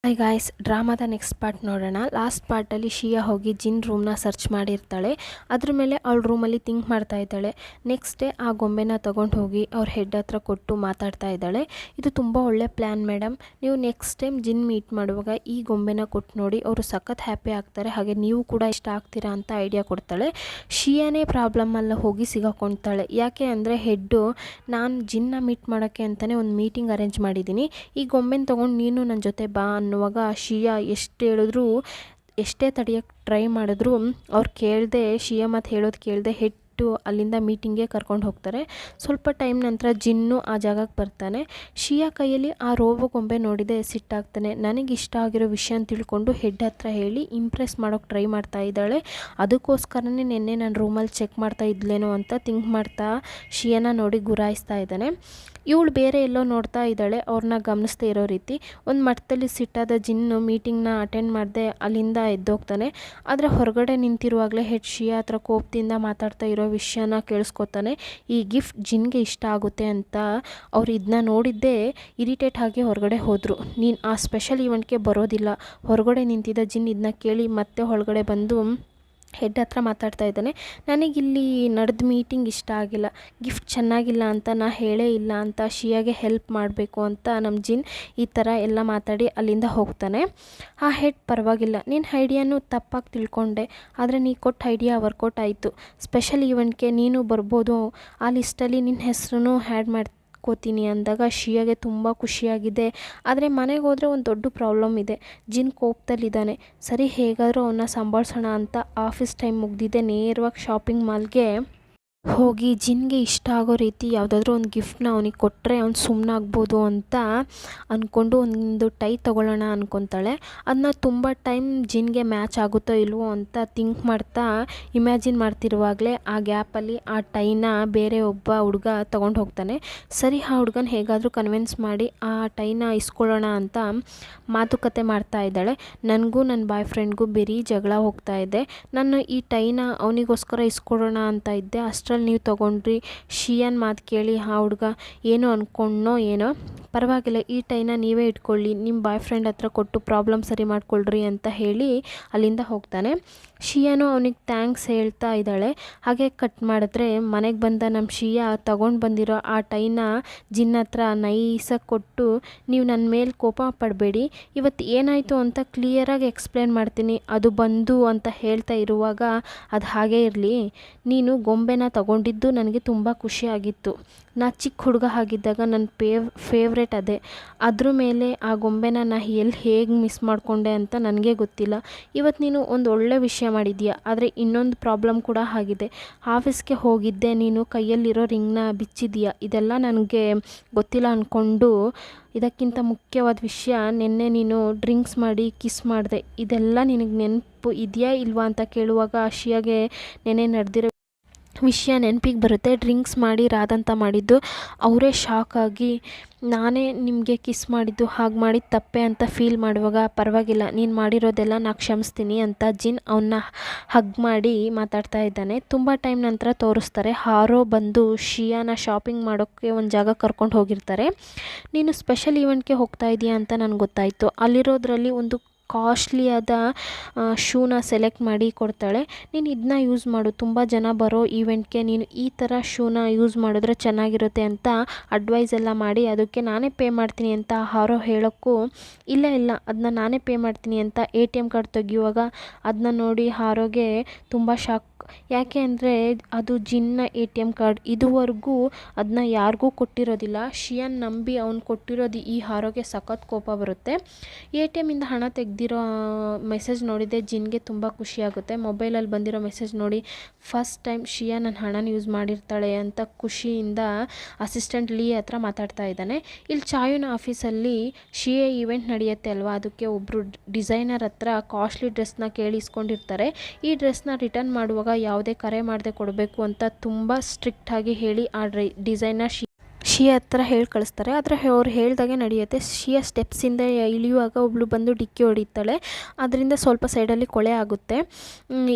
Hi guys, ಡ್ರಾಮಾದ next part ನೋಡೋಣ. Last ಪಾರ್ಟಲ್ಲಿ ಶಿಯಾ ಹೋಗಿ ಜಿನ್ ರೂಮ್ನ search ಮಾಡಿರ್ತಾಳೆ. ಅದ್ರ ಮೇಲೆ ಅವಳ ರೂಮಲ್ಲಿ ಥಿಂಕ್ ಮಾಡ್ತಾ ಇದ್ದಾಳೆ. ನೆಕ್ಸ್ಟ್ ಡೇ ಆ ಗೊಂಬೆನ ತೊಗೊಂಡು ಹೋಗಿ ಅವ್ರ ಹೆಡ್ ಹತ್ರ ಕೊಟ್ಟು ಮಾತಾಡ್ತಾ ಇದ್ದಾಳೆ. ಇದು ತುಂಬ ಒಳ್ಳೆ ಪ್ಲ್ಯಾನ್ ಮೇಡಮ್. ನೀವು ನೆಕ್ಸ್ಟ್ ಟೈಮ್ ಜಿನ್ ಮೀಟ್ ಮಾಡುವಾಗ ಈ ಗೊಂಬೆನ ಕೊಟ್ಟು ನೋಡಿ, ಅವರು ಸಖತ್ ಹ್ಯಾಪಿ ಆಗ್ತಾರೆ. ಹಾಗೆ ನೀವು ಕೂಡ ಇಷ್ಟ ಆಗ್ತೀರಾ ಅಂತ ಐಡಿಯಾ ಕೊಡ್ತಾಳೆ. ಶಿಯಾನೇ ಪ್ರಾಬ್ಲಮ್ಮಲ್ಲಿ ಹೋಗಿ ಸಿಗಾಕೊಳ್ತಾಳೆ. ಯಾಕೆ ಅಂದರೆ ಹೆಡ್ಡು, ನಾನು ಜಿನ್ನ ಮೀಟ್ ಮಾಡೋಕ್ಕೆ ಅಂತಲೇ ಒಂದು ಮೀಟಿಂಗ್ ಅರೇಂಜ್ ಮಾಡಿದ್ದೀನಿ, ಈ ಗೊಂಬೆನ ತೊಗೊಂಡು ನೀನು ನನ್ನ ಜೊತೆ ಬಾ ಅನ್ನುವಾಗ ಶಿಯಾ ಎಷ್ಟೇ ತಡೆಯೋಕ್ಕೆ ಟ್ರೈ ಮಾಡಿದ್ರು ಅವ್ರು ಕೇಳದೆ, ಶಿಯಾ ಮಾತು ಹೇಳೋದು ಕೇಳದೆ ಹೆಟ್ಟು ಅಲ್ಲಿಂದ ಮೀಟಿಂಗ್ಗೆ ಕರ್ಕೊಂಡು ಹೋಗ್ತಾರೆ. ಸ್ವಲ್ಪ ಟೈಮ್ ನಂತರ ಜಿನ್ನು ಆ ಜಾಗಕ್ಕೆ ಬರ್ತಾನೆ. ಶಿಯಾ ಕೈಯಲ್ಲಿ ಆ ರೋಬೋ ಗೊಂಬೆ ನೋಡಿದೆ ಸಿಟ್ಟಾಗ್ತಾನೆ. ನನಗೆ ಇಷ್ಟ ಆಗಿರೋ ವಿಷಯ ಅಂತ ತಿಳ್ಕೊಂಡು ಹೆಡ್ ಹತ್ರ ಹೇಳಿ ಇಂಪ್ರೆಸ್ ಮಾಡೋಕ್ಕೆ ಟ್ರೈ ಮಾಡ್ತಾ ಇದ್ದಾಳೆ. ಅದಕ್ಕೋಸ್ಕರನೇ ನಿನ್ನೆ ನಾನು ರೂಮಲ್ಲಿ ಚೆಕ್ ಮಾಡ್ತಾ ಇದ್ಲೇನೋ ಅಂತ ಥಿಂಕ್ ಮಾಡ್ತಾ ಶಿಯಾನ ನೋಡಿ ಗುರಾಯಿಸ್ತಾ ಇದ್ದಾನೆ. ಇವಳು ಬೇರೆ ಎಲ್ಲೋ ನೋಡ್ತಾ ಇದ್ದಾಳೆ, ಅವ್ರನ್ನ ಗಮನಿಸ್ದೇ ಇರೋ ರೀತಿ. ಒಂದು ಮಟ್ಟದಲ್ಲಿ ಸಿಟ್ಟಾದ ಜಿನ್ನು ಮೀಟಿಂಗ್ನ ಅಟೆಂಡ್ ಮಾಡದೆ ಅಲ್ಲಿಂದ ಎದ್ದೋಗ್ತಾನೆ. ಆದರೆ ಹೊರಗಡೆ ನಿಂತಿರುವಾಗಲೇ ಹೆಡ್ ಶಿಯಾ ಹತ್ರ ಕೋಪದಿಂದ ಮಾತಾಡ್ತಾ ಇರೋ ವಿಷಯನ ಕೇಳಿಸ್ಕೊತಾನೆ. ಈ ಗಿಫ್ಟ್ ಜಿನ್ಗೆ ಇಷ್ಟ ಆಗುತ್ತೆ ಅಂತ ಅವ್ರು ಇದನ್ನ ನೋಡಿದ್ದೇ ಇರಿಟೇಟ್ ಆಗಿ ಹೊರಗಡೆ ಹೋದರು. ನೀನು ಆ ಸ್ಪೆಷಲ್ ಈವೆಂಟ್ಗೆ ಬರೋದಿಲ್ಲ. ಹೊರಗಡೆ ನಿಂತಿದ್ದ ಜಿನ್ ಇದನ್ನ ಕೇಳಿ ಮತ್ತೆ ಒಳಗಡೆ ಬಂದು ಹೆಡ್ ಹತ್ರ ಮಾತಾಡ್ತಾ ಇದ್ದಾನೆ. ನನಗಿಲ್ಲಿ ನಡೆದ ಮೀಟಿಂಗ್ ಇಷ್ಟ ಆಗಿಲ್ಲ, ಗಿಫ್ಟ್ ಚೆನ್ನಾಗಿಲ್ಲ ಅಂತ ನಾ ಹೇಳೇ ಇಲ್ಲ ಅಂತ ಶಿಯಾಗೆ ಹೆಲ್ಪ್ ಮಾಡಬೇಕು ಅಂತ ನಮ್ಮ ಜಿನ್ ಈ ಥರ ಎಲ್ಲ ಮಾತಾಡಿ ಅಲ್ಲಿಂದ ಹೋಗ್ತಾನೆ. ಆ ಹೆಡ್, ಪರವಾಗಿಲ್ಲ, ನಿನ್ನ ಐಡಿಯಾನು ತಪ್ಪಾಗಿ ತಿಳ್ಕೊಂಡೆ, ಆದರೆ ನೀ ಕೊಟ್ಟ ಐಡಿಯಾ ವರ್ಕೌಟ್ ಆಯಿತು. ಸ್ಪೆಷಲ್ ಈವೆಂಟ್ಗೆ ನೀನು ಬರ್ಬೋದು, ಆ ಲಿಸ್ಟಲ್ಲಿ ನಿನ್ನ ಹೆಸರು ಆ್ಯಡ್ ಮಾಡ್ಕೋತೀನಿ ಅಂದಾಗ ಶಿಯಾಗೆ ತುಂಬ ಖುಷಿಯಾಗಿದೆ. ಆದರೆ ಮನೆಗೆ ಹೋದರೆ ಒಂದು ದೊಡ್ಡ ಪ್ರಾಬ್ಲಮ್ ಇದೆ. ಜಿನ್ ಕೋಪದಲ್ಲಿದ್ದಾನೆ. ಸರಿ, ಹೇಗಾದರೂ ಅವನ್ನ ಸಂಭಾಳಿಸೋಣ ಅಂತ ಆಫೀಸ್ ಟೈಮ್ ಮುಗ್ದಿದೆ, ನೇರವಾಗಿ ಶಾಪಿಂಗ್ ಮಾಲ್ಗೆ ಹೋಗಿ ಜಿನ್ಗೆ ಇಷ್ಟ ಆಗೋ ರೀತಿ ಯಾವುದಾದ್ರೂ ಒಂದು ಗಿಫ್ಟ್ನ ಅವನಿಗೆ ಕೊಟ್ಟರೆ ಅವ್ನು ಸುಮ್ಮನಾಗ್ಬೋದು ಅಂತ ಅಂದ್ಕೊಂಡು ಒಂದು ಟೈ ತೊಗೊಳ್ಳೋಣ ಅಂದ್ಕೊತಾಳೆ. ಅದನ್ನ ತುಂಬ ಟೈಮ್ ಜಿನ್ಗೆ ಮ್ಯಾಚ್ ಆಗುತ್ತೋ ಇಲ್ವೋ ಅಂತ ಥಿಂಕ್ ಮಾಡ್ತಾ ಇಮ್ಯಾಜಿನ್ ಮಾಡ್ತಿರುವಾಗಲೇ ಆ ಗ್ಯಾಪಲ್ಲಿ ಆ ಟೈನ ಬೇರೆ ಒಬ್ಬ ಹುಡುಗ ತೊಗೊಂಡು ಹೋಗ್ತಾನೆ. ಸರಿ, ಆ ಹುಡುಗನ ಹೇಗಾದರೂ ಕನ್ವಿನ್ಸ್ ಮಾಡಿ ಆ ಟೈನ ಇಸ್ಕೊಳ್ಳೋಣ ಅಂತ ಮಾತುಕತೆ ಮಾಡ್ತಾ ಇದ್ದಾಳೆ. ನನಗೂ ನನ್ನ ಬಾಯ್ ಫ್ರೆಂಡ್ಗೂ ಬರೀ ಜಗಳ ಹೋಗ್ತಾ ಇದೆ, ನಾನು ಈ ಟೈನ ಅವನಿಗೋಸ್ಕರ ಇಸ್ಕೊಳ್ಳೋಣ ಅಂತ ಇದ್ದೆ, ಅಷ್ಟರಲ್ಲಿ ನೀವು ತೊಗೊಂಡ್ರಿ. ಶಿಯಾನ್ ಮಾತು ಕೇಳಿ ಆ ಹುಡುಗ ಏನೋ ಅಂದ್ಕೊಂಡ್ನೋ ಏನೋ, ಪರವಾಗಿಲ್ಲ, ಈ ಟೈನ ನೀವೇ ಇಟ್ಕೊಳ್ಳಿ, ನಿಮ್ಮ ಬಾಯ್ ಫ್ರೆಂಡ್ ಹತ್ರ ಕೊಟ್ಟು ಪ್ರಾಬ್ಲಮ್ ಸರಿ ಮಾಡ್ಕೊಳ್ರಿ ಅಂತ ಹೇಳಿ ಅಲ್ಲಿಂದ ಹೋಗ್ತಾನೆ. ಶಿಯಾನು ಅವನಿಗೆ ಥ್ಯಾಂಕ್ಸ್ ಹೇಳ್ತಾ ಇದ್ದಾಳೆ. ಹಾಗೆ ಕಟ್ ಮಾಡಿದ್ರೆ ಮನೆಗೆ ಬಂದ ನಮ್ಮ ಶಿಯಾ ತಗೊಂಡು ಬಂದಿರೋ ಆ ಟೈನ ಜಿನ್ ಹತ್ರ ನೈಸಾಗಿ ಕೊಟ್ಟು, ನೀವು ನನ್ನ ಮೇಲೆ ಕೋಪ ಪಡಬೇಡಿ, ಇವತ್ತು ಏನಾಯಿತು ಅಂತ ಕ್ಲಿಯರಾಗಿ ಎಕ್ಸ್ಪ್ಲೇನ್ ಮಾಡ್ತೀನಿ, ಅದು ಬಂದು ಅಂತ ಹೇಳ್ತಾ ಇರುವಾಗ, ಅದು ಹಾಗೇ ಇರಲಿ, ನೀನು ಗೊಂಬೆನ ತಗೊಂಡಿದ್ದು ನನಗೆ ತುಂಬ ಖುಷಿಯಾಗಿತ್ತು. ನಾ ಚಿಕ್ಕ ಹುಡುಗ ಆಗಿದ್ದಾಗ ನನ್ನ ಫೇವ್ರೇಟ್ ಅದೇ. ಅದ್ರ ಮೇಲೆ ಆ ಗೊಂಬೆನ ನಾ ಹೇಗೆ ಮಿಸ್ ಮಾಡಿಕೊಂಡೆ ಅಂತ ನನಗೆ ಗೊತ್ತಿಲ್ಲ. ಇವತ್ತು ನೀನು ಒಂದು ಒಳ್ಳೆ ವಿಷಯ ಮಾಡಿದ್ಯಾ, ಆದರೆ ಇನ್ನೊಂದು ಪ್ರಾಬ್ಲಮ್ ಕೂಡ ಆಗಿದೆ. ಆಫೀಸ್ಗೆ ಹೋಗಿದ್ದೆ, ನೀನು ಕೈಯಲ್ಲಿರೋ ರಿಂಗ್ನ ಬಿಚ್ಚಿದೀಯಾ, ಇದೆಲ್ಲ ನನಗೆ ಗೊತ್ತಿಲ್ಲ ಅಂದ್ಕೊಂಡು, ಇದಕ್ಕಿಂತ ಮುಖ್ಯವಾದ ವಿಷಯ, ನಿನ್ನೆ ನೀನು ಡ್ರಿಂಕ್ಸ್ ಮಾಡಿ ಕಿಸ್ ಮಾಡಿದೆ, ಇದೆಲ್ಲ ನಿನಗೆ ನೆನಪು ಇದೆಯಾ ಇಲ್ವಾ ಅಂತ ಕೇಳುವಾಗ ಶಿಯಾಗೆ ನೆನ್ನೆ ನಡೆದಿರೋ ವಿಷಯ ನೆನಪಿಗೆ ಬರುತ್ತೆ. ಡ್ರಿಂಕ್ಸ್ ಮಾಡಿ ರಾದಂತ ಮಾಡಿದ್ದು, ಅವರೇ ಶಾಕ್ ಆಗಿ, ನಾನೇ ನಿಮಗೆ ಕಿಸ್ ಮಾಡಿದ್ದು, ಹಾಗೆ ಮಾಡಿದ್ದು ತಪ್ಪೆ ಅಂತ ಫೀಲ್ ಮಾಡುವಾಗ, ಪರವಾಗಿಲ್ಲ, ನೀನು ಮಾಡಿರೋದೆಲ್ಲ ನಾ ಕ್ಷಮಿಸ್ತೀನಿ ಅಂತ ಜಿನ್ ಅವನ್ನ ಹಗ್ ಮಾಡಿ ಮಾತಾಡ್ತಾ ಇದ್ದಾನೆ. ತುಂಬ ಟೈಮ್ ನಂತರ ತೋರಿಸ್ತಾರೆ, ಹಾರೋ ಬಂದು ಶಿಯಾನ ಶಾಪಿಂಗ್ ಮಾಡೋಕ್ಕೆ ಒಂದು ಜಾಗ ಕರ್ಕೊಂಡು ಹೋಗಿರ್ತಾರೆ. ನೀನು ಸ್ಪೆಷಲ್ ಈವೆಂಟ್ಗೆ ಹೋಗ್ತಾ ಇದೀಯಾ ಅಂತ ನನಗೆ ಗೊತ್ತಾಯಿತು, ಅಲ್ಲಿರೋದ್ರಲ್ಲಿ ಒಂದು ಕಾಸ್ಟ್ಲಿಯಾದ ಶೂನ ಸೆಲೆಕ್ಟ್ ಮಾಡಿ ಕೊಡ್ತಾಳೆ. ನೀನು ಇದನ್ನ ಯೂಸ್ ಮಾಡು, ತುಂಬ ಜನ ಬರೋ ಈವೆಂಟ್ಗೆ ನೀನು ಈ ಥರ ಶೂನ ಯೂಸ್ ಮಾಡಿದ್ರೆ ಚೆನ್ನಾಗಿರುತ್ತೆ ಅಂತ ಅಡ್ವೈಸ್ ಎಲ್ಲ ಮಾಡಿ, ಅದಕ್ಕೆ ನಾನೇ ಪೇ ಮಾಡ್ತೀನಿ ಅಂತ ಹಾರೋ ಹೇಳೋಕ್ಕೂ, ಇಲ್ಲ ಅದನ್ನ ನಾನೇ ಪೇ ಮಾಡ್ತೀನಿ ಅಂತ ATM ಕಾರ್ಡ್ ತೆಗಿಯುವಾಗ ಅದನ್ನ ನೋಡಿ ಹಾರೋಗೆ ತುಂಬ ಶಾಕ್. ಯಾಕೆ ಅಂದರೆ ಅದು ಜಿನ್ನ ATM ಕಾರ್ಡ್, ಇದುವರೆಗೂ ಅದನ್ನ ಯಾರಿಗೂ ಕೊಟ್ಟಿರೋದಿಲ್ಲ. ಶಿಯಾನ್ ನಂಬಿ ಅವ್ನು ಕೊಟ್ಟಿರೋದು ಈ ಹಾರೋಗೆ ಸಖತ್ ಕೋಪ ಬರುತ್ತೆ. ATMಯಿಂದ ಹಣ ತೆಗೆದಿರೋ ಮೆಸೇಜ್ ನೋಡಿದೆ ಜಿನ್ಗೆ ತುಂಬ ಖುಷಿಯಾಗುತ್ತೆ. ಮೊಬೈಲಲ್ಲಿ ಬಂದಿರೋ ಮೆಸೇಜ್ ನೋಡಿ ಫಸ್ಟ್ ಟೈಮ್ ಶಿಯಾ ನನ್ನ ಹಣನ ಯೂಸ್ ಮಾಡಿರ್ತಾಳೆ ಅಂತ ಖುಷಿಯಿಂದ ಅಸಿಸ್ಟೆಂಟ್ ಲೀ ಹತ್ರ ಮಾತಾಡ್ತಾ ಇದ್ದಾನೆ. ಇಲ್ಲಿ ಚಾಯುನ ಆಫೀಸಲ್ಲಿ ಶಿಯಾ ಈವೆಂಟ್ ನಡೆಯುತ್ತೆ ಅಲ್ವಾ, ಅದಕ್ಕೆ ಒಬ್ಬರು ಡಿಸೈನರ್ ಹತ್ರ ಕಾಸ್ಟ್ಲಿ ಡ್ರೆಸ್ನ ಕೇಳಿಸ್ಕೊಂಡಿರ್ತಾರೆ. ಈ ಡ್ರೆಸ್ನ ರಿಟರ್ನ್ ಮಾಡುವಾಗ ಯಾವುದೇ ಕರೆ ಮಾಡದೆ ಕೊಡಬೇಕು ಅಂತ ತುಂಬ ಸ್ಟ್ರಿಕ್ಟಾಗಿ ಹೇಳಿ ಆ ಡಿಸೈನರ್ ಶಿಯಾ ಹತ್ರ ಹೇಳಿ ಕಳಿಸ್ತಾರೆ. ಆದರೆ ಅವ್ರು ಹೇಳ್ದಾಗೆ ನಡೆಯುತ್ತೆ. ಶಿಯಾ ಸ್ಟೆಪ್ಸಿಂದ ಇಳಿಯುವಾಗ ಒಬ್ಬಳು ಬಂದು ಡಿಕ್ಕಿ ಹೊಡಿತಾಳೆ. ಅದರಿಂದ ಸ್ವಲ್ಪ ಸೈಡಲ್ಲಿ ಕೊಳೆ ಆಗುತ್ತೆ.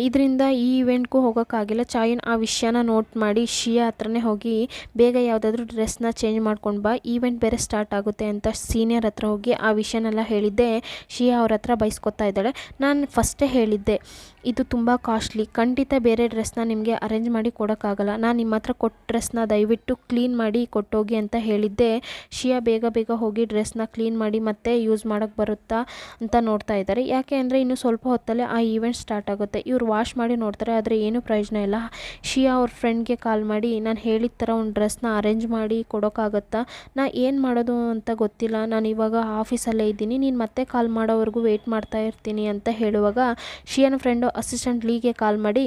ಇದರಿಂದ ಈ ಇವೆಂಟ್ಗೂ ಹೋಗೋಕ್ಕಾಗಿಲ್ಲ. ಚಾಯುನ್ ಆ ವಿಷಯನ ನೋಟ್ ಮಾಡಿ ಶಿಯಾ ಹತ್ರನೇ ಹೋಗಿ ಬೇಗ ಯಾವುದಾದ್ರೂ ಡ್ರೆಸ್ನ ಚೇಂಜ್ ಮಾಡ್ಕೊಂಡು ಬಾ, ಈವೆಂಟ್ ಬೇರೆ ಸ್ಟಾರ್ಟ್ ಆಗುತ್ತೆ ಅಂತ ಸೀನಿಯರ್ ಹತ್ರ ಹೋಗಿ ಆ ವಿಷಯನೆಲ್ಲ ಹೇಳಿದ್ದೆ. ಶಿಯಾ ಅವ್ರ ಹತ್ರ ಬೈಸ್ಕೊತಾ ಇದ್ದಾಳೆ. ನಾನು ಫಸ್ಟೇ ಹೇಳಿದ್ದೆ, ಇದು ತುಂಬ ಕಾಸ್ಟ್ಲಿ, ಖಂಡಿತ ಬೇರೆ ಡ್ರೆಸ್ನ ನಿಮಗೆ ಅರೇಂಜ್ ಮಾಡಿ ಕೊಡೋಕ್ಕಾಗಲ್ಲ. ನಾನು ನಿಮ್ಮ ಹತ್ರ ಕೊಟ್ಟ ಡ್ರೆಸ್ನ ದಯವಿಟ್ಟು ಕ್ಲೀನ್ ಮಾಡಿ ಕೊಟ್ಟೋಗಿ ಅಂತ ಹೇಳಿದ್ದೆ. ಶಿಯಾ ಬೇಗ ಬೇಗ ಹೋಗಿ ಡ್ರೆಸ್ನ ಕ್ಲೀನ್ ಮಾಡಿ ಮತ್ತೆ ಯೂಸ್ ಮಾಡೋಕ್ಕೆ ಬರುತ್ತಾ ಅಂತ ನೋಡ್ತಾ ಇದ್ದಾರೆ. ಯಾಕೆ ಅಂದರೆ ಇನ್ನು ಸ್ವಲ್ಪ ಹೊತ್ತಲ್ಲೇ ಆ ಈವೆಂಟ್ ಸ್ಟಾರ್ಟ್ ಆಗುತ್ತೆ. ಇವ್ರು ವಾಶ್ ಮಾಡಿ ನೋಡ್ತಾರೆ, ಆದರೆ ಏನೂ ಪ್ರಯೋಜನ ಇಲ್ಲ. ಶಿಯಾ ಅವ್ರ ಫ್ರೆಂಡ್ಗೆ ಕಾಲ್ ಮಾಡಿ, ನಾನು ಹೇಳಿದ ಥರ ಒಂದು ಡ್ರೆಸ್ನ ಅರೇಂಜ್ ಮಾಡಿ ಕೊಡೋಕ್ಕಾಗತ್ತಾ, ನಾನು ಏನು ಮಾಡೋದು ಅಂತ ಗೊತ್ತಿಲ್ಲ, ನಾನು ಇವಾಗ ಆಫೀಸಲ್ಲೇ ಇದ್ದೀನಿ, ನೀನು ಮತ್ತೆ ಕಾಲ್ ಮಾಡೋವರೆಗೂ ವೆಯ್ಟ್ ಮಾಡ್ತಾ ಇರ್ತೀನಿ ಅಂತ ಹೇಳುವಾಗ ಶಿಯಾನ ಫ್ರೆಂಡು ಅಸಿಸ್ಟೆಂಟ್ ಲೀಗೆ ಕಾಲ್ ಮಾಡಿ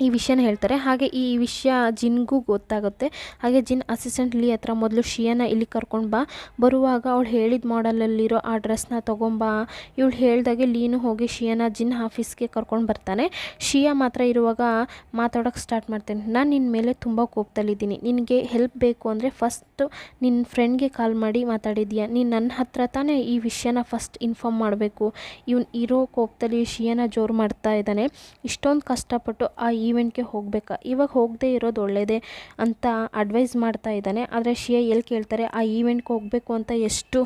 ಈ ವಿಷಯನ ಹೇಳ್ತಾರೆ. ಹಾಗೆ ಈ ವಿಷಯ ಜಿನ್ಗೂ ಗೊತ್ತಾಗುತ್ತೆ. ಹಾಗೆ ಜಿನ್ ಅಸಿಸ್ಟೆಂಟ್ ಲೀ ಹತ್ರ ಮೊದಲು ಶಿಯಾನ ಇಲ್ಲಿ ಕರ್ಕೊಂಡು ಬರುವಾಗ ಅವಳು ಹೇಳಿದ ಮಾಡಲಲ್ಲಿರೋ ಆ ಡ್ರೆಸ್ನ ತೊಗೊಂಬಾ. ಇವಳು ಹೇಳ್ದಾಗೆ ಲೀನು ಹೋಗಿ ಶಿಯಾನ ಜಿನ್ ಆಫೀಸ್ಗೆ ಕರ್ಕೊಂಡು ಬರ್ತಾನೆ. ಶಿಯಾ ಮಾತ್ರ ಇರುವಾಗ ಮಾತಾಡೋಕ್ಕೆ ಸ್ಟಾರ್ಟ್ ಮಾಡ್ತೇನೆ. ನಾನು ನಿನ್ನ ಮೇಲೆ ತುಂಬ ಕೋಪದಲ್ಲಿದ್ದೀನಿ, ನಿನಗೆ ಹೆಲ್ಪ್ ಬೇಕು ಅಂದರೆ ಫಸ್ಟು ನಿನ್ನ ಫ್ರೆಂಡ್ಗೆ ಕಾಲ್ ಮಾಡಿ ಮಾತಾಡಿದ್ಯಾ, ನೀನು ನನ್ನ ಹತ್ರ ತಾನೇ ಈ ವಿಷಯನ ಫಸ್ಟ್ ಇನ್ಫಾರ್ಮ್ ಮಾಡಬೇಕು. ಇವನು ಇರೋ ಕೋಪದಲ್ಲಿ ಶಿಯಾನ ಜೋರು ಮಾಡ್ತಾ ಇದ್ದಾನೆ. ಇಷ್ಟೊಂದು ಕಷ್ಟಪಟ್ಟು ಆ ಈವೆಂಟ್ಗೆ ಹೋಗಬೇಕಾ, ಇವಾಗ ಹೋಗದೆ ಇರೋದು ಒಳ್ಳೆಯದೇ ಅಂತ ಅಡ್ವೈಸ್ ಮಾಡ್ತಾ ಇದ್ದಾನೆ. ಆದರೆ ಶಿಯಾ ಎಲ್ಲಿ ಕೇಳ್ತಾರೆ, ಆ ಈವೆಂಟ್ಗೆ ಹೋಗಬೇಕು ಅಂತ ಎಷ್ಟು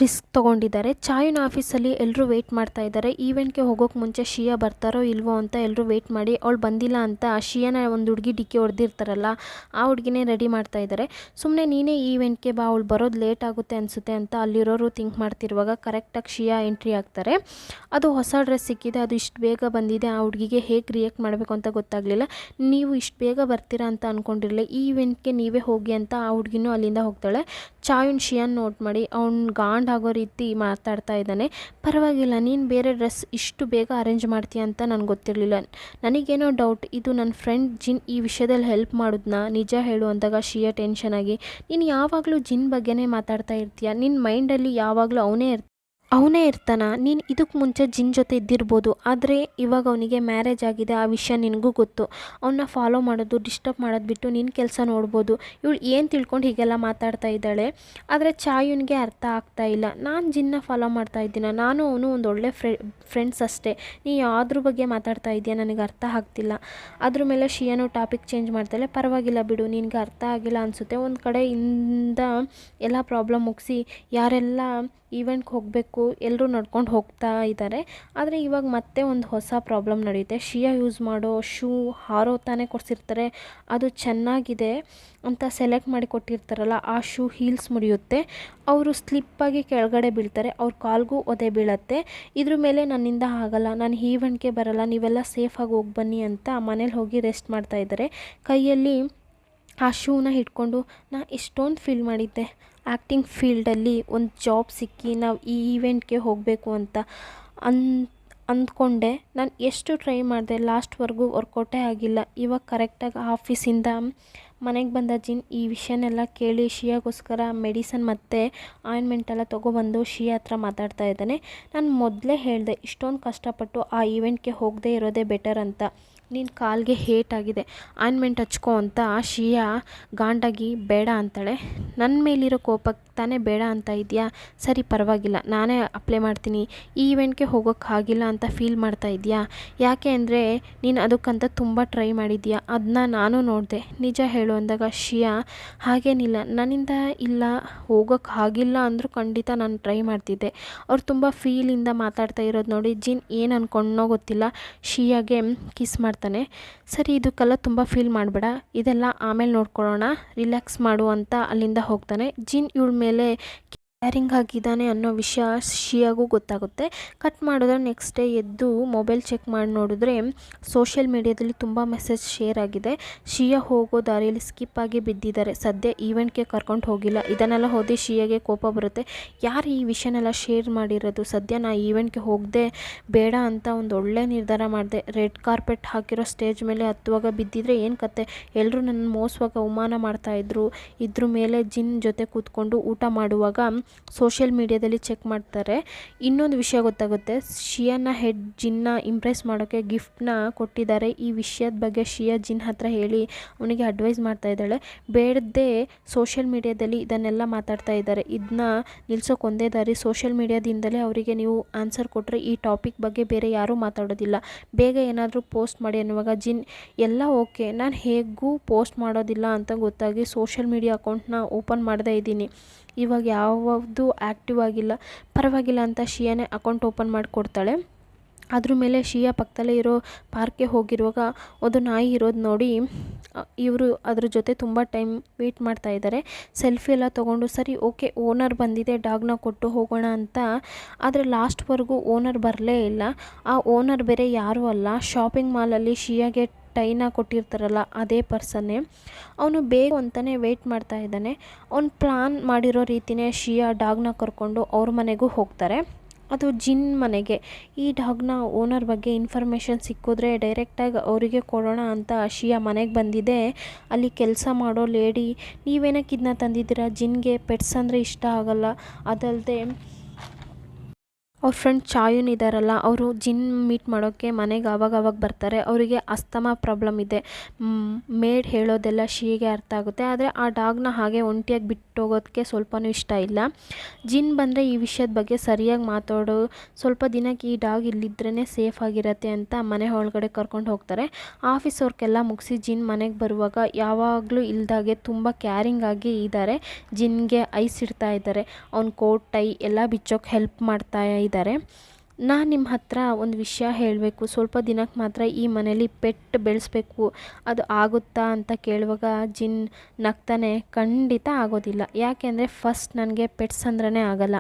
ರಿಸ್ಕ್ ತೊಗೊಂಡಿದ್ದಾರೆ. ಚಾಯುನ್ ಆಫೀಸಲ್ಲಿ ಎಲ್ಲರೂ ವೆಯ್ಟ್ ಮಾಡ್ತಾ ಇದ್ದಾರೆ. ಈವೆಂಟ್ಗೆ ಹೋಗೋಕ್ಕೆ ಮುಂಚೆ ಶಿಯಾ ಬರ್ತಾರೋ ಇಲ್ವೋ ಅಂತ ಎಲ್ಲರೂ ವೆಯ್ಟ್ ಮಾಡಿ ಅವಳು ಬಂದಿಲ್ಲ ಅಂತ ಶಿಯಾನ ಒಂದು ಹುಡುಗಿ ಡಿಕ್ಕಿ ಹೊಡೆದಿರ್ತಾರಲ್ಲ, ಆ ಹುಡುಗಿನೇ ರೆಡಿ ಮಾಡ್ತಾ ಇದ್ದಾರೆ. ಸುಮ್ಮನೆ ನೀನೇ ಈವೆಂಟ್ಗೆ ಬಾ, ಅವಳು ಬರೋದು ಲೇಟ್ ಆಗುತ್ತೆ ಅನಿಸುತ್ತೆ ಅಂತ ಅಲ್ಲಿರೋರು ಥಿಂಕ್ ಮಾಡ್ತಿರುವಾಗ ಕರೆಕ್ಟಾಗಿ ಶಿಯಾ ಎಂಟ್ರಿ ಆಗ್ತಾರೆ. ಅದು ಹೊಸ ಡ್ರೆಸ್ ಸಿಕ್ಕಿದೆ, ಅದು ಇಷ್ಟು ಬೇಗ ಬಂದಿದೆ. ಆ ಹುಡುಗಿಗೆ ಹೇಗೆ ರಿಯಾಕ್ಟ್ ಮಾಡಬೇಕು ಅಂತ ಗೊತ್ತಾಗಲಿಲ್ಲ. ನೀವು ಇಷ್ಟು ಬೇಗ ಬರ್ತೀರಾ ಅಂತ ಅಂದ್ಕೊಂಡಿರಲಿಲ್ಲ, ಈ ಇವೆಂಟ್ಗೆ ನೀವೇ ಹೋಗಿ ಅಂತ ಆ ಹುಡುಗಿನೂ ಅಲ್ಲಿಂದ ಹೋಗ್ತಾಳೆ. ಚಾಯುನ್ ಶಿಯಾನ್ ನೋಟ್ ಮಾಡಿ ಅವ್ನು ಆಗೋ ರೀತಿ ಮಾತಾಡ್ತಾ ಇದ್ದಾನೆ. ಪರವಾಗಿಲ್ಲ, ನೀನು ಬೇರೆ ಡ್ರೆಸ್ ಇಷ್ಟು ಬೇಗ ಅರೇಂಜ್ ಮಾಡ್ತೀಯ ಅಂತ ನನಗೆ ಗೊತ್ತಿರಲಿಲ್ಲ, ನನಗೇನೋ ಡೌಟ್, ಇದು ನನ್ನ ಫ್ರೆಂಡ್ ಜಿನ್ ಈ ವಿಷಯದಲ್ಲಿ ಹೆಲ್ಪ್ ಮಾಡಿದ್ನಾ, ನಿಜ ಹೇಳು ಅಂದಾಗ ಶಿಯಾ ಟೆನ್ಷನ್ ಆಗಿ, ನೀನು ಯಾವಾಗಲೂ ಜಿನ್ ಬಗ್ಗೆನೇ ಮಾತಾಡ್ತಾ ಇರ್ತೀಯ, ನಿನ್ನ ಮೈಂಡಲ್ಲಿ ಯಾವಾಗಲೂ ಅವನೇ ಇರ್ತಾನ, ನೀನು ಇದಕ್ಕೆ ಮುಂಚೆ ಜಿನ್ ಜೊತೆ ಇದ್ದಿರ್ಬೋದು, ಆದರೆ ಇವಾಗ ಅವನಿಗೆ ಮ್ಯಾರೇಜ್ ಆಗಿದೆ, ಆ ವಿಷಯ ನಿನಗೂ ಗೊತ್ತು. ಅವನ್ನ ಫಾಲೋ ಮಾಡೋದು ಡಿಸ್ಟರ್ಬ್ ಮಾಡೋದು ಬಿಟ್ಟು ನಿನ್ನ ಕೆಲಸ ನೋಡ್ಬೋದು. ಇವಳು ಏನು ತಿಳ್ಕೊಂಡು ಹೀಗೆಲ್ಲ ಮಾತಾಡ್ತಾ ಇದ್ದಾಳೆ. ಆದರೆ ಚಾಯುನ್ಗೆ ಅರ್ಥ ಆಗ್ತಾ ಇಲ್ಲ. ನಾನು ಜಿನ್ನ ಫಾಲೋ ಮಾಡ್ತಾ ಇದ್ದೀನ, ನಾನು ಅವನು ಒಂದು ಒಳ್ಳೆ ಫ್ರೆಂಡ್ಸ್ ಅಷ್ಟೇ, ನೀ ಯಾವುದ್ರ ಬಗ್ಗೆ ಮಾತಾಡ್ತಾ ಇದೆಯಾ ನನಗೆ ಅರ್ಥ ಆಗ್ತಿಲ್ಲ. ಅದ್ರ ಮೇಲೆ ಶಿಯಾನು ಟಾಪಿಕ್ ಚೇಂಜ್ ಮಾಡ್ತಾಳೆ. ಪರವಾಗಿಲ್ಲ ಬಿಡು, ನಿನಗೆ ಅರ್ಥ ಆಗಿಲ್ಲ ಅನಿಸುತ್ತೆ. ಒಂದು ಕಡೆಯಿಂದ ಎಲ್ಲ ಪ್ರಾಬ್ಲಮ್ ಮುಗಿಸಿ ಯಾರೆಲ್ಲ ಈವೆಂಟ್ಗೆ ಹೋಗಬೇಕು ಎಲ್ಲರೂ ನಡ್ಕೊಂಡು ಹೋಗ್ತಾ ಇದ್ದಾರೆ. ಆದರೆ ಇವಾಗ ಮತ್ತೆ ಒಂದು ಹೊಸ ಪ್ರಾಬ್ಲಮ್ ನಡೆಯುತ್ತೆ. ಶಿಯಾ ಯೂಸ್ ಮಾಡೋ ಶೂ ಹಾರೋ ತಾನೇ ಕೊಡಿಸಿರ್ತಾರೆ, ಅದು ಚೆನ್ನಾಗಿದೆ ಅಂತ ಸೆಲೆಕ್ಟ್ ಮಾಡಿ ಕೊಟ್ಟಿರ್ತಾರಲ್ಲ, ಆ ಶೂ ಹೀಲ್ಸ್ ಮುರಿಯುತ್ತೆ. ಅವರು ಸ್ಲಿಪ್ಪಾಗಿ ಕೆಳಗಡೆ ಬೀಳ್ತಾರೆ, ಅವ್ರ ಕಾಲ್ಗೂ ಒದೆ ಬೀಳತ್ತೆ. ಇದ್ರ ಮೇಲೆ ನನ್ನಿಂದ ಆಗಲ್ಲ, ನಾನು ಈವೆಂಟ್ಗೆ ಬರಲ್ಲ, ನೀವೆಲ್ಲ ಸೇಫಾಗಿ ಹೋಗಿ ಬನ್ನಿ ಅಂತ ಮನೇಲಿ ಹೋಗಿ ರೆಸ್ಟ್ ಮಾಡ್ತಾ ಇದ್ದಾರೆ. ಕೈಯಲ್ಲಿ ಆ ಶೂನ ಹಿಡ್ಕೊಂಡು ನಾನು ಎಷ್ಟೊಂದು ಫೀಲ್ ಮಾಡಿದ್ದೆ, ಆ್ಯಕ್ಟಿಂಗ್ ಫೀಲ್ಡಲ್ಲಿ ಒಂದು ಜಾಬ್ ಸಿಕ್ಕಿ ನಾವು ಈ ಈವೆಂಟ್ಗೆ ಹೋಗಬೇಕು ಅಂತ ಅಂದ್ಕೊಂಡೆ. ನಾನು ಎಷ್ಟು ಟ್ರೈ ಮಾಡಿದೆ, ಲಾಸ್ಟ್ವರೆಗೂ ವರ್ಕೌಟೇ ಆಗಿಲ್ಲ. ಇವಾಗ ಕರೆಕ್ಟಾಗಿ ಆಫೀಸಿಂದ ಮನೆಗೆ ಬಂದ ಜಿನ್ ಈ ವಿಷಯನೆಲ್ಲ ಕೇಳಿ ಶಿಯಾಗೋಸ್ಕರ ಮೆಡಿಸನ್ ಮತ್ತು ಆಯಿಂಟ್ಮೆಂಟೆಲ್ಲ ತೊಗೊಬಂದು ಶಿಯಾ ಹತ್ರ ಮಾತಾಡ್ತಾ ಇದ್ದಾನೆ. ನಾನು ಮೊದಲೇ ಹೇಳಿದೆ, ಇಷ್ಟೊಂದು ಕಷ್ಟಪಟ್ಟು ಆ ಈವೆಂಟ್ಗೆ ಹೋಗದೇ ಇರೋದೇ ಬೆಟರ್ ಅಂತ. ನೀನು ಕಾಲ್ಗೆ ಹೇಟಾಗಿದೆ, ಆಯಿಂಟ್ಮೆಂಟ್ ಹಚ್ಕೋ ಅಂತ ಶಿಯಾ ಗಾಂಡಾಗಿ ಬೇಡ ಅಂತಾಳೆ. ನನ್ನ ಮೇಲಿರೋ ಕೋಪಕ್ಕೆ ತಾನೇ ಬೇಡ ಅಂತ ಇದೆಯಾ, ಸರಿ ಪರವಾಗಿಲ್ಲ ನಾನೇ ಅಪ್ಲೈ ಮಾಡ್ತೀನಿ. ಈ ಈವೆಂಟ್ಗೆ ಹೋಗೋಕ್ಕಾಗಿಲ್ಲ ಅಂತ ಫೀಲ್ ಮಾಡ್ತಾ ಇದೆಯಾ, ಯಾಕೆ ಅಂದರೆ ನೀನು ಅದಕ್ಕಂತ ತುಂಬ ಟ್ರೈ ಮಾಡಿದ್ಯಾ, ಅದನ್ನ ನಾನು ನೋಡಿದೆ, ನಿಜ ಹೇಳು ಅಂದಾಗ ಶಿಯಾ ಹಾಗೇನಿಲ್ಲ, ನನ್ನಿಂದ ಇಲ್ಲ ಹೋಗೋಕ್ಕಾಗಿಲ್ಲ ಅಂದರೂ ಖಂಡಿತ ನಾನು ಟ್ರೈ ಮಾಡ್ತಿದ್ದೆ. ಅವ್ರು ತುಂಬ ಫೀಲಿಂದ ಮಾತಾಡ್ತಾ ಇರೋದು ನೋಡಿ ಜಿನ್ ಏನು ಅಂದ್ಕೊಂಡೋ ಗೊತ್ತಿಲ್ಲ ಶಿಯಾಗೆ ಕಿಸ್ ಮಾಡ್ತಾನೆ. ಸರಿ ಇದಕ್ಕೆಲ್ಲ ತುಂಬ ಫೀಲ್ ಮಾಡಬೇಡ, ಇದೆಲ್ಲ ಆಮೇಲೆ ನೋಡ್ಕೊಳ್ಳೋಣ, ರಿಲ್ಯಾಕ್ಸ್ ಮಾಡು ಅಂತ ಅಲ್ಲಿಂದ ಹೋಗ್ತಾನೆ. ಜಿನ್ ಇವಳ ಮೇಲೆ ಕ್ಯಾರಿಂಗ್ ಆಗಿದ್ದಾನೆ ಅನ್ನೋ ವಿಷಯ ಶಿಯಾಗೂ ಗೊತ್ತಾಗುತ್ತೆ. ಕಟ್ ಮಾಡಿದ್ರೆ ನೆಕ್ಸ್ಟ್ ಡೇ ಎದ್ದು ಮೊಬೈಲ್ ಚೆಕ್ ಮಾಡಿ ನೋಡಿದ್ರೆ ಸೋಷಿಯಲ್ ಮೀಡಿಯಾದಲ್ಲಿ ತುಂಬ ಮೆಸೇಜ್ ಶೇರ್ ಆಗಿದೆ. ಶಿಯಾ ಹೋಗೋ ದಾರಿಯಲ್ಲಿ ಸ್ಕಿಪ್ ಆಗಿ ಬಿದ್ದಿದ್ದಾರೆ, ಸದ್ಯ ಈವೆಂಟ್ಗೆ ಕರ್ಕೊಂಡು ಹೋಗಿಲ್ಲ. ಇದನ್ನೆಲ್ಲ ಓದಿ ಶಿಯಾಗೆ ಕೋಪ ಬರುತ್ತೆ. ಯಾರು ಈ ವಿಷಯನೆಲ್ಲ ಶೇರ್ ಮಾಡಿರೋದು, ಸದ್ಯ ನಾ ಈವೆಂಟ್ಗೆ ಹೋಗದೆ ಬೇಡ ಅಂತ ಒಂದು ಒಳ್ಳೆ ನಿರ್ಧಾರ ಮಾಡಿದೆ. ರೆಡ್ ಕಾರ್ಪೆಟ್ ಹಾಕಿರೋ ಸ್ಟೇಜ್ ಮೇಲೆ ಹತ್ತುವಾಗ ಬಿದ್ದಿದ್ರೆ ಏನು ಕತೆ, ಎಲ್ಲರೂ ನನ್ನ ಮೋಸವಾಗ ಅವಮಾನ ಮಾಡ್ತಾಯಿದ್ರು. ಇದ್ರ ಮೇಲೆ ಜಿನ್ ಜೊತೆ ಕೂತ್ಕೊಂಡು ಊಟ ಮಾಡುವಾಗ ಸೋಷಿಯಲ್ ಮೀಡಿಯಾದಲ್ಲಿ ಚೆಕ್ ಮಾಡ್ತಾರೆ. ಇನ್ನೊಂದು ವಿಷಯ ಗೊತ್ತಾಗುತ್ತೆ, ಶಿಯಾನ ಹೆಡ್ ಜಿನ್ನ ಇಂಪ್ರೆಸ್ ಮಾಡೋಕ್ಕೆ ಗಿಫ್ಟ್ನ ಕೊಟ್ಟಿದ್ದಾರೆ. ಈ ವಿಷಯದ ಬಗ್ಗೆ ಶಿಯಾ ಜಿನ್ ಹತ್ರ ಹೇಳಿ ಅವನಿಗೆ ಅಡ್ವೈಸ್ ಮಾಡ್ತಾ ಇದ್ದಾಳೆ. ಬೇಡದೇ ಸೋಷಿಯಲ್ ಮೀಡಿಯಾದಲ್ಲಿ ಇದನ್ನೆಲ್ಲ ಮಾತಾಡ್ತಾ ಇದ್ದಾರೆ. ಇದನ್ನ ನಿಲ್ಸೋಕೆ ಒಂದೇ ದಾರಿ, ಸೋಷಿಯಲ್ ಮೀಡಿಯಾದಿಂದಲೇ ಅವರಿಗೆ ನೀವು ಆನ್ಸರ್ ಕೊಟ್ಟರೆ ಈ ಟಾಪಿಕ್ ಬಗ್ಗೆ ಬೇರೆ ಯಾರೂ ಮಾತಾಡೋದಿಲ್ಲ, ಬೇಗ ಏನಾದರೂ ಪೋಸ್ಟ್ ಮಾಡಿ ಅನ್ನುವಾಗ ಜಿನ್ ಎಲ್ಲ ಓಕೆ, ನಾನು ಹೇಗೂ ಪೋಸ್ಟ್ ಮಾಡೋದಿಲ್ಲ ಅಂತ ಗೊತ್ತಾಗಿ ಸೋಷಿಯಲ್ ಮೀಡಿಯಾ ಅಕೌಂಟ್ನ ಓಪನ್ ಮಾಡದೇ ಇದ್ದೀನಿ, ಇವಾಗ ಯಾವುದು ಆ್ಯಕ್ಟಿವ್ ಆಗಿಲ್ಲ, ಪರವಾಗಿಲ್ಲ ಅಂತ ಶಿಯಾನೇ ಅಕೌಂಟ್ ಓಪನ್ ಮಾಡಿಕೊಡ್ತಾಳೆ. ಅದ್ರ ಮೇಲೆ ಶಿಯಾ ಪಕ್ಕದಲ್ಲೇ ಇರೋ ಪಾರ್ಕ್ಗೆ ಹೋಗಿರುವಾಗ ಒಂದು ನಾಯಿ ಇರೋದು ನೋಡಿ ಇವರು ಅದ್ರ ಜೊತೆ ತುಂಬ ಟೈಮ್ ವೇಟ್ ಮಾಡ್ತಾ ಇದ್ದಾರೆ. ಸೆಲ್ಫಿ ಎಲ್ಲ ತೊಗೊಂಡು ಸರಿ ಓಕೆ ಓನರ್ ಬಂದಿದೆ ಡಾಗ್ನ ಕೊಟ್ಟು ಹೋಗೋಣ ಅಂತ. ಆದರೆ ಲಾಸ್ಟ್ವರೆಗೂ ಓನರ್ ಬರಲೇ ಇಲ್ಲ. ಆ ಓನರ್ ಬೇರೆ ಯಾರೂ ಅಲ್ಲ, ಶಾಪಿಂಗ್ ಮಾಲಲ್ಲಿ ಶಿಯಾಗೆ ಟೈನ ಕೊಟ್ಟಿರ್ತಾರಲ್ಲ ಅದೇ ಪರ್ಸನ್ನೇ. ಅವನು ಬೇಗ ಅಂತಲೇ ವೆಯ್ಟ್ ಮಾಡ್ತಾ ಇದ್ದಾನೆ. ಅವ್ನು ಪ್ಲಾನ್ ಮಾಡಿರೋ ರೀತಿಯೇ ಶಿಯಾ ಡಾಗ್ನ ಕರ್ಕೊಂಡು ಅವ್ರ ಮನೆಗೂ ಹೋಗ್ತಾರೆ. ಅದು ಜಿನ್ ಮನೆಗೆ. ಈ ಡಾಗ್ನ ಓನರ್ ಬಗ್ಗೆ ಇನ್ಫಾರ್ಮೇಷನ್ ಸಿಕ್ಕಿದ್ರೆ ಡೈರೆಕ್ಟಾಗಿ ಅವರಿಗೆ ಕೊಡೋಣ ಅಂತ ಶಿಯಾ ಮನೆಗೆ ಬಂದಿದೆ. ಅಲ್ಲಿ ಕೆಲಸ ಮಾಡೋ ಲೇಡಿ, ನೀವೇನಕ್ಕೆ ಇದನ್ನ ತಂದಿದ್ದೀರಾ, ಜಿನ್ಗೆ ಪೆಟ್ಸ್ ಅಂದರೆ ಇಷ್ಟ ಆಗಲ್ಲ, ಅದಲ್ಲದೆ ಅವ್ರ ಫ್ರೆಂಡ್ ಚಾಯುನ್ ಇದ್ದಾರಲ್ಲ ಅವರು ಜಿನ್ ಮೀಟ್ ಮಾಡೋಕ್ಕೆ ಮನೆಗೆ ಆವಾಗ ಬರ್ತಾರೆ. ಅವರಿಗೆ ಅಸ್ತಮಾ ಪ್ರಾಬ್ಲಮ್ ಇದೆ. ಮೇಡ್ ಹೇಳೋದೆಲ್ಲ ಶಿಯಾಗೆ ಅರ್ಥ ಆಗುತ್ತೆ. ಆದರೆ ಆ ಡಾಗ್ನ ಹಾಗೆ ಒಂಟಿಯಾಗಿ ಬಿಟ್ಟೋಗೋದಕ್ಕೆ ಸ್ವಲ್ಪನೂ ಇಷ್ಟ ಇಲ್ಲ. ಜಿನ್ ಬಂದರೆ ಈ ವಿಷಯದ ಬಗ್ಗೆ ಸರಿಯಾಗಿ ಮಾತಾಡೋ, ಸ್ವಲ್ಪ ದಿನಕ್ಕೆ ಈ ಡಾಗ್ ಇಲ್ಲಿದ್ರೇ ಸೇಫ್ ಆಗಿರತ್ತೆ ಅಂತ ಮನೆ ಒಳಗಡೆ ಕರ್ಕೊಂಡು ಹೋಗ್ತಾರೆ. ಆಫೀಸ್ ವರ್ಕೆಲ್ಲ ಮುಗಿಸಿ ಜಿನ್ ಮನೆಗೆ ಬರುವಾಗ ಯಾವಾಗಲೂ ಇಲ್ದಾಗೆ ತುಂಬ ಕ್ಯಾರಿಂಗ್ ಆಗಿ ಇದ್ದಾರೆ. ಜಿನ್ಗೆ ಐಸ್ ಇಡ್ತಾ ಇದ್ದಾರೆ, ಅವ್ನ ಕೋಟ್ ಟೈ ಎಲ್ಲ ಬಿಚ್ಚೋಕ್ಕೆ ಹೆಲ್ಪ್ ಮಾಡ್ತಾ ಇದ್ದಾರೆ. ನಾನು ನಿಮ್ಮ ಹತ್ರ ಒಂದು ವಿಷಯ ಹೇಳಬೇಕು, ಸ್ವಲ್ಪ ದಿನಕ್ಕೆ ಮಾತ್ರ ಈ ಮನೇಲಿ ಪೆಟ್ ಬೆಳೆಸ್ಬೇಕು, ಅದು ಆಗುತ್ತಾ ಅಂತ ಕೇಳುವಾಗ ಜಿನ್ ನಗ್ತಾನೆ, ಖಂಡಿತ ಆಗೋದಿಲ್ಲ, ಯಾಕೆಂದರೆ ಫಸ್ಟ್ ನನಗೆ ಪೆಟ್ಸ್ ಅಂದ್ರೇ ಆಗಲ್ಲ.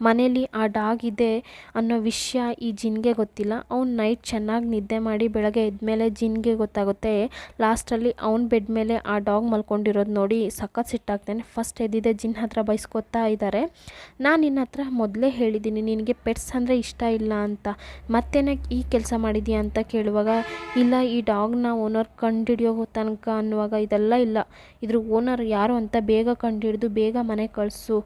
ಮನೇಲಿ ಆ ಡಾಗ್ ಇದೆ ಅನ್ನೋ ವಿಷಯ ಈ ಜಿನ್ಗೆ ಗೊತ್ತಿಲ್ಲ. ಅವ್ನು ನೈಟ್ ಚೆನ್ನಾಗಿ ನಿದ್ದೆ ಮಾಡಿ ಬೆಳಗ್ಗೆ ಎದ್ಮೇಲೆ ಜಿನ್ಗೆ ಗೊತ್ತಾಗುತ್ತೆ. ಲಾಸ್ಟಲ್ಲಿ ಅವ್ನ ಬೆಡ್ ಮೇಲೆ ಆ ಡಾಗ್ ಮಲ್ಕೊಂಡಿರೋದು ನೋಡಿ ಸಖತ್ ಸಿಟ್ಟಾಗ್ತಾನೆ. ಫಸ್ಟ್ ಎದ್ದಿದೆ ಜಿನ್ ಹತ್ರ ಬೈಸ್ಕೊತಾ ಇದ್ದಾರೆ. ನಾನು ನಿನ್ನ ಹತ್ರ ಮೊದಲೇ ಹೇಳಿದ್ದೀನಿ ನಿನಗೆ ಪೆಟ್ಸ್ ಅಂದರೆ ಇಷ್ಟ ಇಲ್ಲ ಅಂತ, ಮತ್ತೇನೆ ಈ ಕೆಲಸ ಮಾಡಿದೀಯ ಅಂತ ಕೇಳುವಾಗ ಇಲ್ಲ ಈ ಡಾಗ್ನ ಓನರ್ ಕಂಡುಹಿಡಿಯೋ ತನಕ ಅನ್ನುವಾಗ ಇದೆಲ್ಲ ಇಲ್ಲ, ಇದ್ರ ಓನರ್ ಯಾರು ಅಂತ ಬೇಗ ಕಂಡುಹಿಡಿದು ಬೇಗ ಮನೆ ಕಳಿಸು.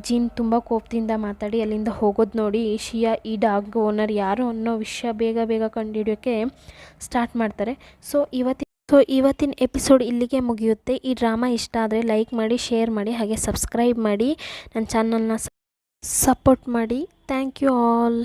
ಜಿನ್ ತುಂಬ ಕೋಪದಿಂದ ಮಾತಾಡಿ ಅಲ್ಲಿಂದ ಹೋಗೋದು ನೋಡಿ ಶಿಯಾ ಈ ಡಾಗ್ ಓನರ್ ಯಾರು ಅನ್ನೋ ವಿಷಯ ಬೇಗ ಕಂಡುಹಿಡಿಯೋಕ್ಕೆ ಸ್ಟಾರ್ಟ್ ಮಾಡ್ತಾರೆ. ಸೊ ಇವತ್ತಿನ ಎಪಿಸೋಡ್ ಇಲ್ಲಿಗೆ ಮುಗಿಯುತ್ತೆ. ಈ ಡ್ರಾಮಾ ಇಷ್ಟ ಆದರೆ ಲೈಕ್ ಮಾಡಿ, ಶೇರ್ ಮಾಡಿ, ಹಾಗೆ ಸಬ್ಸ್ಕ್ರೈಬ್ ಮಾಡಿ, ನನ್ನ ಚಾನಲ್ನ ಸಪೋರ್ಟ್ ಮಾಡಿ. Thank you all.